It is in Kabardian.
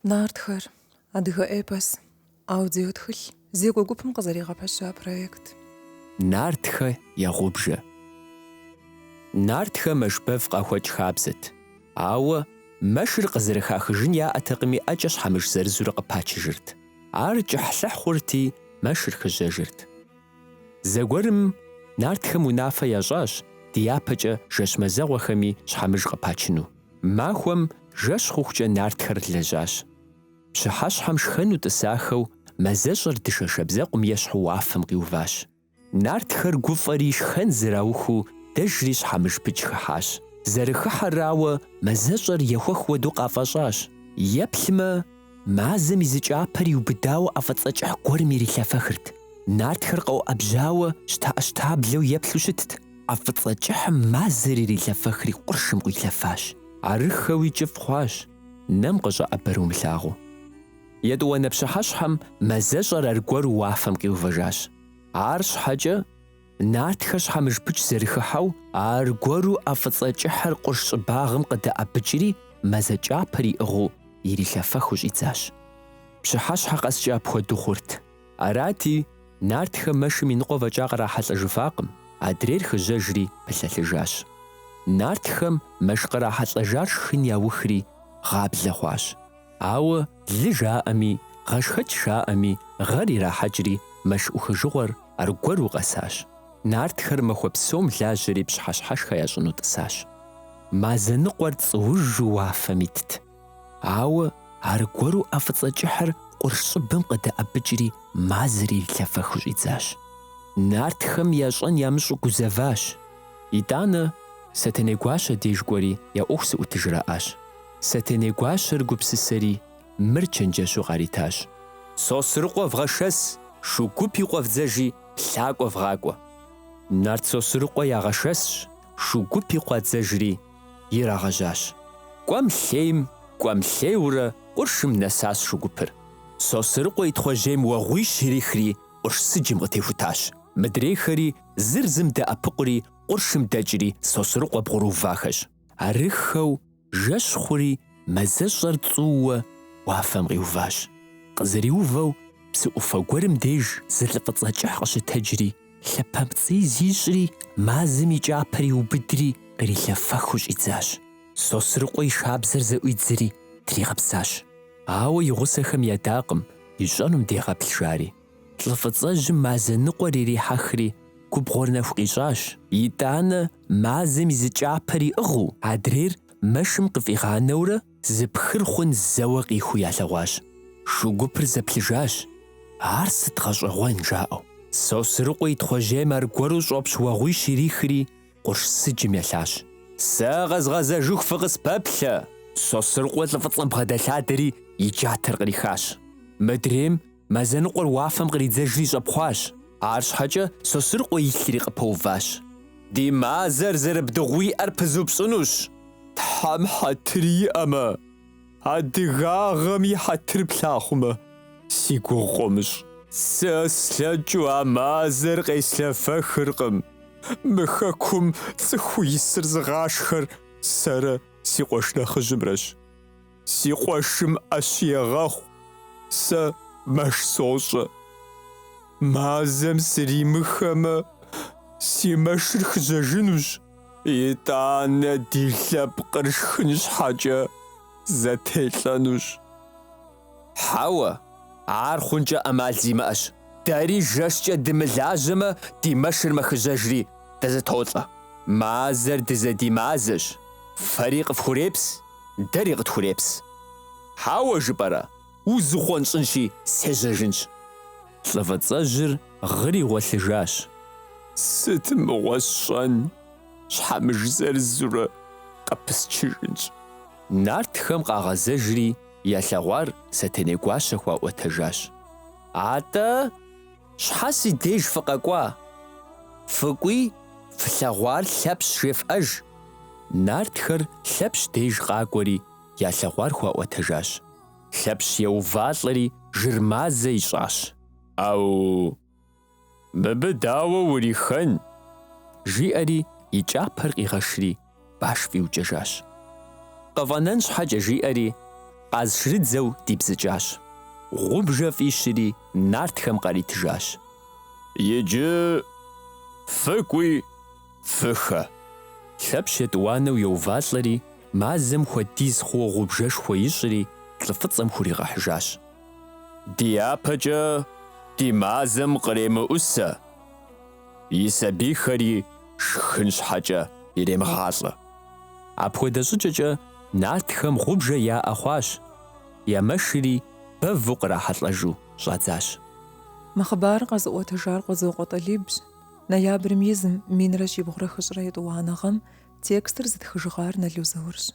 Нартхэр адыгэ эпос аудио тхылъ зекӏо гупым къызэригъэпэща проект. Нартхэ ягъубжэ. Нартхэ мэшбэф къахуэкӏ хабзэт. Ауэ мэшыр къызэрыхахыжын яӏэтэкъыми ӏэкӏэ щхьэмыж зэрызурэ къыпачыжырт. Ар кӏыхьлӏыхь хъурти, мэшыр хыжьэжырт. Зэгуэрым нартхэм унафэ ящӏащ ди япэкӏэ жэщ мэзэгъуэхэми щхьэмыж къыпачыну. Махуэм жэщ хъухукӏэ нартхэр лэжьащ. Пщыхьэщхьэм шхэну тӏысахэу мэзэщӏэр дышэшэбзэкъум ещхьу уафэм къиуващ. Нартхэр гуфӏэри шхэн зэрауху дэжри щхьэмыж пыч хыхьащ. Зэрыхыхьэрауэ мэзэщӏэр ехуэх хуэдэу къафӏэщӏащ. Еплъмэ, мазэм и зы кӏапэр иубыдауэ ӏэфӏыцӏэ гуэрым ирилъэфэхырт. Нартхэр къэуӏэбжьауэ щтэӏэщтаблэу еплъу щытт. ӏэфӏыцӏэ кӏыхьым мазэр ирилъэфэхри къуршым къуилъэфащ. Арыххэуи кӏыфӏ хъуащ, нэм къыщӏэӏэбэр умылъагъуу. Етӏуанэ пщыхьэщхьэм мэзэщӏэр аргуэру уафэм къиувэжащ. Ар щхьэкӏэ нартхэр щхьэмыж пыч зэрыхыхьэу аргуэру ӏэфӏыцӏэ кӏыхьыр къурш щӏыбагъым къыдэӏэбыкӏри мэзэ кӏапэр иӏыгъыу ирилъэфэхыу щӏидзащ. Пщыхьэщхьэ къэскӏэ апхуэдэу хъурт. Арати, нартхэ мэшым и ныкъуэ фӏэкӏа кърахьэлӏэжыфакъым. Адрейр хыжьэжри пылъэлъыжащ. Нартхэм мэш кърахьэлӏэжар шхын яухри гъаблэ хъуащ. Ауэ лы жаӏэми, гъэшхэкӏ жаӏэми, гъэр ирахьэкӏри мэш ӏухыжыгъуэр аргуэру къэсащ. Нартхэр махуэ псом лажьэри пщыхьэщхьэшхэ ящӏыну тӏысащ. Мазэ ныкъуэр цӏыужу уафэм итт. Ауэ аргуэру ӏэфӏыцӏэ кӏыхьыр къурш щӏыбым къыдэӏэбыкӏри мазэр ирилъэфэхыу щӏидзащ. Нартхэм ящӏэн ямыщӏу гузэващ. Итӏанэ Сэтэней гуащэ деж кӏуэри я ӏуэху сыӏутыжраӏащ. Сэтэней гуащэр гупсысэри мыр чэнджэщу къаритащ. Сосрыкъуэ вгъэшэс, шыгуп и къуэвдзэжи лъакӏуэ вгъакӏуэ. Нарт Сосрыкъуэ ягъэшэсщ, шыгуп и къуадзэжри ирагъэжьащ. Кӏуэм лъейурэ къуршым нэсащ шыгупыр. Сосрыкъуэ и тхъуэжьейм уэгъуищ ирихри къурш сыджым къытехутащ. Мыдрейхэри зыр зым дэӏэпыкъури къуршым дэкӏри Сосрыкъуэ бгъурыувахэщ. Арыххэу жэщ хъури мэзэщӏэр тщӏууэ уафэм къиуващ. Къызэриувэу псы ӏуфэ гуэрым деж зы фӏыцӏэ кӏыхь къыщытэджри лъапэмцӏий зищӏри мазэм и кӏапэр иубыдри кърилъэфэхыу щӏидзащ. Сосрыкъуэ и шабзэр зэӏуидзри тригъэпсащ. Ауэ и гъусэхэм едакъым ищӏэнум дегъэплъ жари. Лӏы фӏыцӏэжьым мазэ ныкъуэр ирихьэхри губгъуэр нэху къищӏащ. Итӏанэ мазэм и зы кӏапэр иӏыгъыу адрейр мэшым къыфӏигъанэурэ зыпхыр хъун зэуэ къиху ялъэгъуащ. Шыгупыр зэплъыжащ. Ар сыт гъэщӏэгъуэн жаӏэу. Сосрыкъуэ и тхъуэжьейм аргуэру щӏопщ уэгъуищ ирихри къурш сыджым елъащ. Сэ къэзгъэзэжыху фыкъыспэплъэ. Сосрыкъуэ лӏы фӏыцӏэм бгъэдэлъадэри и джатэр кърихащ. Мыдрейм мазэ ныкъуэр уафэм къридзэжри щӏэпхъуащ. Арщхьэкӏэ Сосрыкъуэ илъри къыпэуващ. Ди мазэр зэрыбдыгъу иӏэр пызупщӏынущ. Тхьэм хьэтыр иӏэмэ, адыгагъэм и хьэтыр плъахъумэ, си гугъу къомыщӏ. Сэ слъэкӏыу а мазэр къеслъэфэхыркъым. Мы хэкум цӏыху исыр зыгъашхэр сэрэ си къуэш нэхъыжьымрэщ. Си къуэшым ӏэщ егъэхъу, сэ мэш сощӏэ. Мазэм сыримыхэмэ, си мэшыр хыжьэжынущ. Итӏанэ ди лъэпкъыр шхын щхьэкӏэ зэтелӏэнущ. Хьэуэ, ар хъункӏэ ӏэмал зимыӏэщ. Дэри жэщкӏэ дымылажьэмэ, ди мэшыр мэхыжьэжри дызытолӏэ. Мазэр дызэдимазэщ. Фэри къыфхурепс, дэри къытхурепс. Хьэуэ жыпӏэрэ, узыхъуэнщӏынщи сежьэжынщ. Лӏы фӏыцӏэжьыр гъыри гъуэлъыжащ. Сыт мыгъуэ сщӏэн? Щхьэмыж зэрызурэ къэпысчыжынщ. Нартхэм къагъэзэжри ялъэгъуар Сэтэней гуащэ хуаӏуэтэжащ. Атӏэ, щхьэ си деж фыкъэкӏуа? Фыкӏуи, фылъэгъуар Лъэпщ жефӏэж. Нартхэр Лъэпщ деж къакӏуэри ялъэгъуар хуаӏуэтэжащ. Лъэпщ еувалӏэри жыр мазэ ищӏащ. Ау, мыбы дауэ урихэн? Жиӏэри и кӏапэр къигъэшри баш фӏиукӏэжащ. Къэфӏэнэн щхьэкӏэ жиӏэри къаз шрыдзэу дибзыкӀащ. Гъубжэ фӀищри нартхэм къаритыжащ. Иджы фыкӀуи фыхэ. Лъэпщ етӀуанэу еувалӀэри, мазэм хуэдиз хъуэ гъубжэшхуэ ищӀри, лӀыфӀыцӀэм хуригъэхьыжащ. Ди япэкӀэ ди мазэм къремыӀусэ. И сабийхэри шхын щхьэкӀэ иремыгъалӀэ. Апхуэдэ щӀыкӀэкӀэ нартхэм гъубжэ яӀэ хъуащ. Ямэшри бэву кърахьэлӀэжу щӀадзащ. Мы хъыбарыр къэзыӀуэтэжар Къуэзокъуэ Тӏалибщ. Ноябрым изым минрэ щибгъурэ хыщӏрэ етӏуанэ гъэм текстыр зытхыжыгъар Налузорщ.